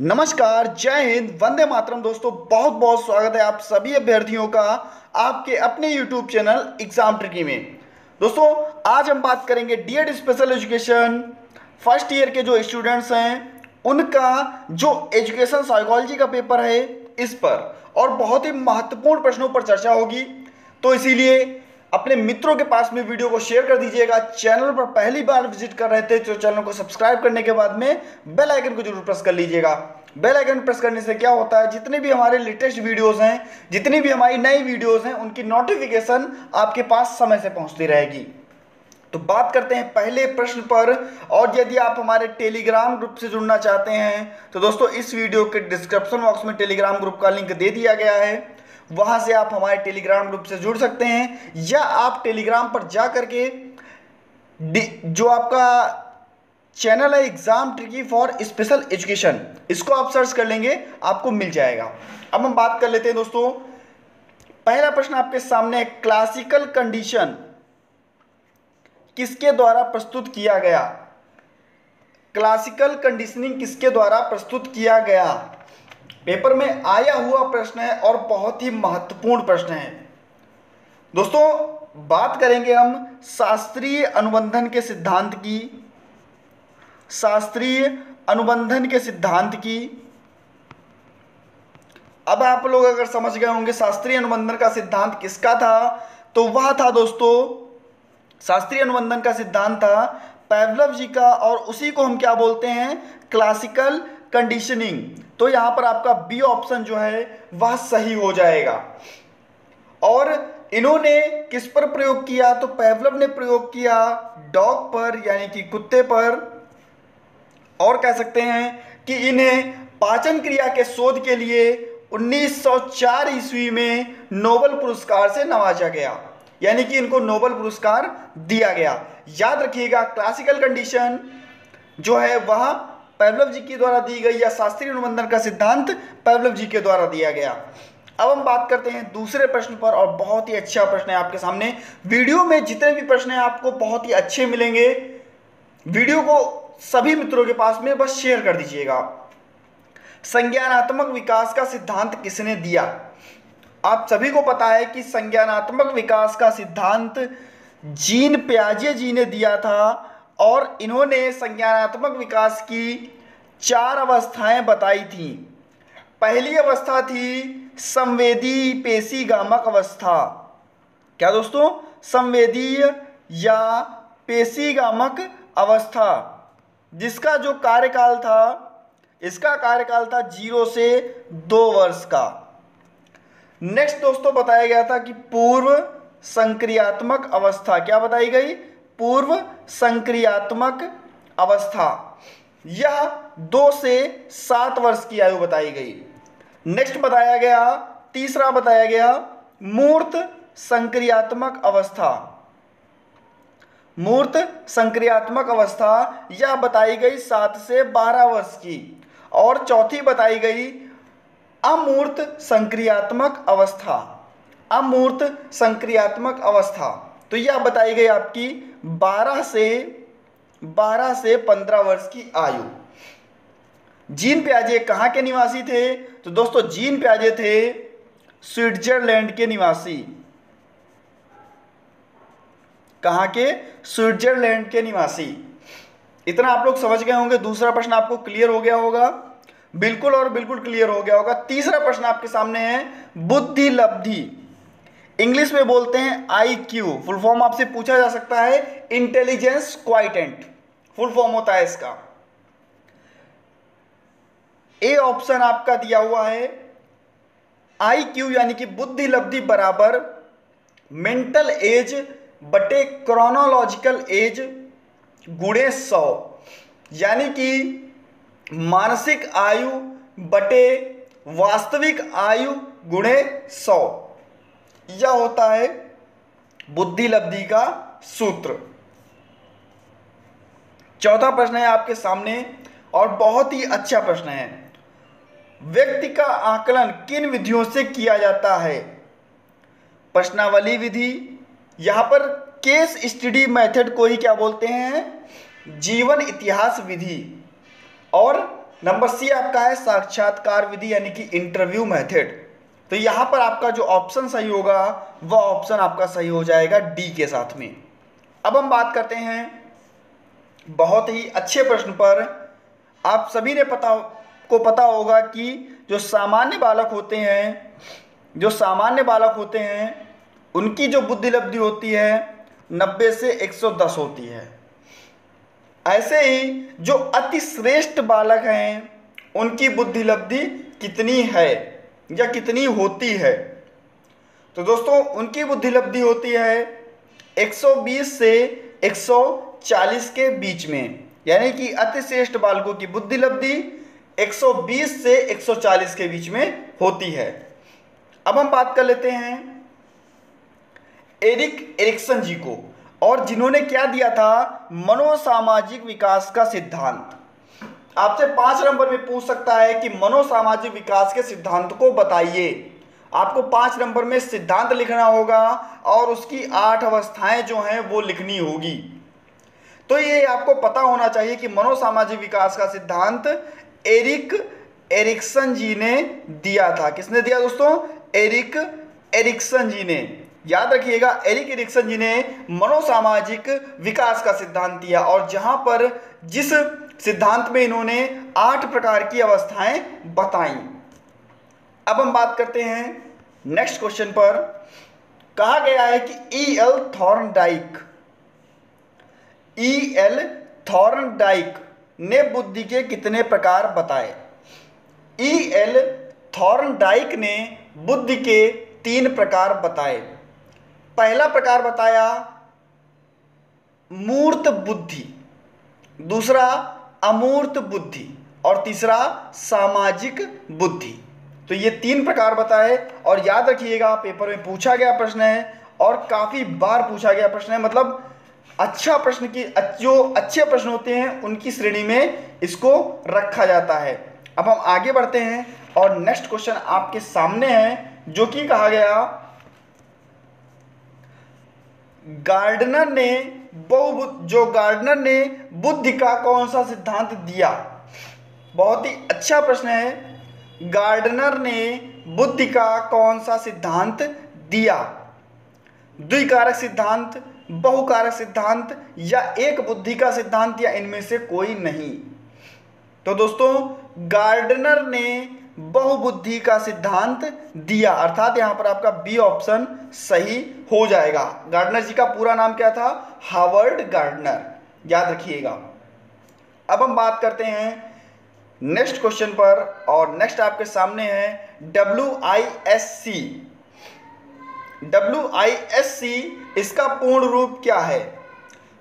नमस्कार, जय हिंद, वंदे मातरम। दोस्तों बहुत बहुत स्वागत है आप सभी अभ्यर्थियों का आपके अपने YouTube चैनल एग्जाम ट्रिकी में। दोस्तों आज हम बात करेंगे D Ed special education first year के जो स्टूडेंट्स हैं उनका जो एजुकेशन साइकोलॉजी का पेपर है इस पर, और बहुत ही महत्वपूर्ण प्रश्नों पर चर्चा होगी। तो इसीलिए अपने मित्रों के पास में वीडियो को शेयर कर दीजिएगा। चैनल पर पहली बार विजिट कर रहे थे तो चैनल को सब्सक्राइब करने के बाद में बेल आइकन को जरूर प्रेस कर लीजिएगा। बेल आइकन प्रेस करने से क्या होता है, जितने भी हमारे लेटेस्ट वीडियोस हैं, जितनी भी हमारी नई वीडियोस हैं, उनकी नोटिफिकेशन आपके पास समय से पहुंचती रहेगी। तो बात करते हैं पहले प्रश्न पर। और यदि आप हमारे टेलीग्राम ग्रुप से जुड़ना चाहते हैं तो दोस्तों इस वीडियो के डिस्क्रिप्शन बॉक्स में टेलीग्राम ग्रुप का लिंक दे दिया गया है, वहां से आप हमारे टेलीग्राम ग्रुप से जुड़ सकते हैं, या आप टेलीग्राम पर जा करके जो आपका चैनल है exam tricky for special education, इसको आप सर्च कर लेंगे, आपको मिल जाएगा। अब हम बात कर लेते हैं दोस्तों। पहला प्रश्न आपके सामने है, क्लासिकल कंडीशन किसके द्वारा प्रस्तुत किया गया? क्लासिकल कंडीशनिंग किसके द्वारा प्रस्तुत किया गया? पेपर में आया हुआ प्रश्न है और बहुत ही महत्वपूर्ण प्रश्न है। दोस्तों बात करेंगे हम शास्त्रीय अनुबंधन के सिद्धांत की। शास्त्रीय अनुबंधन के सिद्धांत की। अब आप लोग अगर समझ गए होंगे शास्त्रीय अनुबंधन का सिद्धांत किसका था, तो वह था दोस्तों, शास्त्रीय अनुबंधन का सिद्धांत था पावलोव जी का, और उसी को हम क्या बोलते हैं, क्लासिकल कंडीशनिंग। तो यहां पर आपका बी ऑप्शन जो है वह सही हो जाएगा। और इन्होंने किस पर प्रयोग किया, तो पावलोव ने प्रयोग किया डॉग पर, यानी कि कुत्ते पर। और कह सकते हैं कि इन्हें पाचन क्रिया के शोध के लिए 1904 ईस्वी में नोबेल पुरस्कार से नवाजा गया, यानी कि इनको नोबेल पुरस्कार दिया गया। याद रखिएगा क्लासिकल कंडीशन जो है वह पावलोव जी के द्वारा दी गई, या शास्त्रीय अनुबंधन का सिद्धांत पावलोव जी के द्वारा दिया गया। अब हम बात करते हैं दूसरे प्रश्न पर, और बहुत ही अच्छा प्रश्न है आपके सामने। वीडियो में जितने भी प्रश्न हैं आपको बहुत ही अच्छे मिलेंगे। वीडियो को सभी मित्रों के पास में बस शेयर कर दीजिएगा। संज्ञानात्मक विकास का सिद्धांत किसने दिया? आप सभी को पता है कि संज्ञानात्मक विकास का सिद्धांत जीन पियाजे जी ने दिया था, और इन्होंने संज्ञानात्मक विकास की 4 अवस्थाएं बताई थी। पहली अवस्था थी संवेदी पेशीगामक अवस्था। क्या दोस्तों? संवेदीय या पेशीगामक अवस्था, जिसका जो कार्यकाल था, इसका कार्यकाल था 0 से 2 वर्ष का। नेक्स्ट दोस्तों बताया गया था कि पूर्व संक्रियात्मक अवस्था। क्या बताई गई? पूर्व संक्रियात्मक अवस्था। यह 2 से 7 वर्ष की आयु बताई गई। नेक्स्ट बताया गया, तीसरा बताया गया मूर्त संक्रियात्मक अवस्था। मूर्त संक्रियात्मक अवस्था यह बताई गई 7 से 12 वर्ष की। और चौथी बताई गई अमूर्त संक्रियात्मक अवस्था। अमूर्त संक्रियात्मक अवस्था तो यह बताई गई आपकी 12 से 15 वर्ष की आयु। जीन पियाजे कहाँ के निवासी थे? तो दोस्तों जीन पियाजे थे स्विट्जरलैंड के निवासी। कहाँ के? स्विट्जरलैंड के निवासी। इतना आप लोग समझ गए होंगे। दूसरा प्रश्न आपको क्लियर हो गया होगा, बिल्कुल और बिल्कुल क्लियर हो गया होगा। तीसरा प्रश्न आपके सामने है बुद्धि लब्धि। इंग्लिश में बोलते हैं IQ। फुल फॉर्म आपसे पूछा जा सकता है, इंटेलिजेंस क्वाइटेंट फुल फॉर्म होता है इसका। ए ऑप्शन आपका दिया हुआ है IQ यानी कि बुद्धि लब्धि बराबर मेंटल एज बटे क्रोनोलॉजिकल एज गुणे 100, यानी कि मानसिक आयु बटे वास्तविक आयु गुणे 100। यह होता है बुद्धि लब्धि का सूत्र। चौथा प्रश्न है आपके सामने, और बहुत ही अच्छा प्रश्न है। व्यक्ति का आकलन किन विधियों से किया जाता है? प्रश्नावली विधि, यहां पर केस स्टडी मेथड को ही क्या बोलते हैं? जीवन इतिहास विधि। और नंबर सी आपका है साक्षात्कार विधि यानी कि इंटरव्यू मेथड। तो यहाँ पर आपका जो ऑप्शन सही होगा वह ऑप्शन आपका सही हो जाएगा डी के साथ में। अब हम बात करते हैं बहुत ही अच्छे प्रश्न पर। आप सभी ने पता होगा कि जो सामान्य बालक होते हैं उनकी जो बुद्धि लब्धि होती है 90 से 110 होती है। ऐसे ही जो अति श्रेष्ठ बालक हैं उनकी बुद्धि लब्धि कितनी है या कितनी होती है? तो दोस्तों उनकी बुद्धि लब्धि होती है 120 से 140 के बीच में, यानी कि अति श्रेष्ठ बालकों की बुद्धि लब्धि 120 से 140 के बीच में होती है। अब हम बात कर लेते हैं एरिक एरिक्सन जी को, और जिन्होंने क्या दिया था, मनोसामाजिक विकास का सिद्धांत। आपसे 5 नंबर में पूछ सकता है कि मनोसामाजिक विकास के सिद्धांत को बताइए। आपको 5 नंबर में सिद्धांत लिखना होगा और उसकी 8 अवस्थाएं जो हैं वो लिखनी होगी। तो ये आपको पता होना चाहिए कि मनोसामाजिक विकास का सिद्धांत एरिक एरिक्सन जी ने दिया था। किसने दिया दोस्तों? एरिक एरिक्सन जी ने। याद रखिएगा, एरिक एरिक्सन जी ने मनोसामाजिक विकास का सिद्धांत दिया, और जहां पर जिस सिद्धांत में इन्होंने 8 प्रकार की अवस्थाएं बताई। अब हम बात करते हैं नेक्स्ट क्वेश्चन पर। कहा गया है कि ई.एल. थॉर्नडाइक ने बुद्धि के कितने प्रकार बताए? ई.एल. थॉर्नडाइक ने बुद्धि के 3 प्रकार बताए। पहला प्रकार बताया मूर्त बुद्धि, दूसरा अमूर्त बुद्धि, और तीसरा सामाजिक बुद्धि। तो ये 3 प्रकार बताए, और याद रखिएगा पेपर में पूछा गया प्रश्न है और काफ़ी बार पूछा गया प्रश्न है। मतलब अच्छा प्रश्न की जो अच्छे प्रश्न होते हैं उनकी श्रेणी में इसको रखा जाता है। अब हम आगे बढ़ते हैं और नेक्स्ट क्वेश्चन आपके सामने है, जो कि कहा गया गार्डनर ने बुद्धि का कौन सा सिद्धांत दिया? बहुत ही अच्छा प्रश्न है। गार्डनर ने बुद्धि का कौन सा सिद्धांत दिया? द्विकारक सिद्धांत, बहुकारक सिद्धांत, या एक बुद्धि का सिद्धांत, या इनमें से कोई नहीं? तो दोस्तों गार्डनर ने बहुबुद्धि का सिद्धांत दिया, अर्थात यहां पर आपका बी ऑप्शन सही हो जाएगा। गार्डनर जी का पूरा नाम क्या था? हावर्ड गार्डनर, याद रखिएगा। अब हम बात करते हैं नेक्स्ट क्वेश्चन पर, और नेक्स्ट आपके सामने है WISC। WISC इसका पूर्ण रूप क्या है?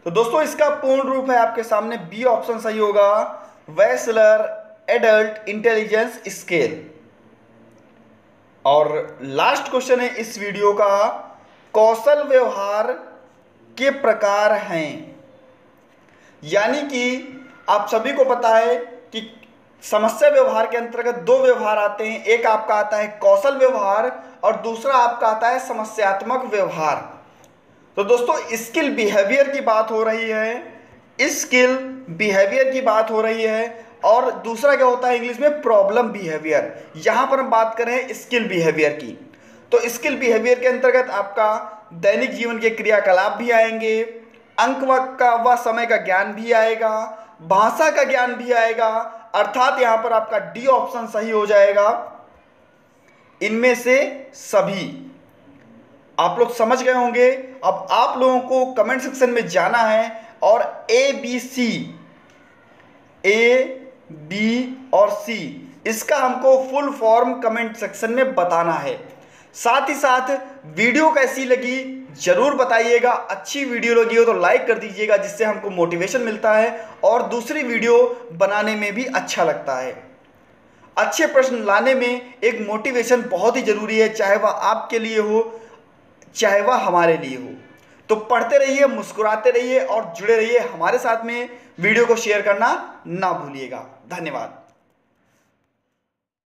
तो दोस्तों इसका पूर्ण रूप है आपके सामने, बी ऑप्शन सही होगा, वेसलर एडल्ट इंटेलिजेंस स्केल। और लास्ट क्वेश्चन है इस वीडियो का, कौशल व्यवहार के प्रकार हैं। यानी कि आप सभी को पता है कि समस्या व्यवहार के अंतर्गत 2 व्यवहार आते हैं। एक आपका आता है कौशल व्यवहार और दूसरा आपका आता है समस्यात्मक व्यवहार। तो दोस्तों स्किल बिहेवियर की बात हो रही है, और दूसरा क्या होता है इंग्लिश में? Problem behaviour. यहां पर हम बात कर रहे हैं स्किल बिहेवियर की। तो स्किल बिहेवियर के अंतर्गत आपका दैनिक जीवन के क्रियाकलाप भी आएंगे, अंक व समय का ज्ञान भी आएगा, भाषा का ज्ञान भी आएगा, अर्थात यहां पर आपका डी ऑप्शन सही हो जाएगा। इनमें से सभी आप लोग समझ गए होंगे। अब आप लोगों को कमेंट सेक्शन में जाना है और A, B और C इसका हमको फुल फॉर्म कमेंट सेक्शन में बताना है। साथ ही साथ वीडियो कैसी लगी जरूर बताइएगा। अच्छी वीडियो लगी हो तो लाइक कर दीजिएगा, जिससे हमको मोटिवेशन मिलता है और दूसरी वीडियो बनाने में भी अच्छा लगता है। अच्छे प्रश्न लाने में एक मोटिवेशन बहुत ही जरूरी है, चाहे वह आपके लिए हो चाहे वह हमारे लिए हो। तो पढ़ते रहिए, मुस्कुराते रहिए और जुड़े रहिए हमारे साथ में। वीडियो को शेयर करना ना भूलिएगा। धन्यवाद।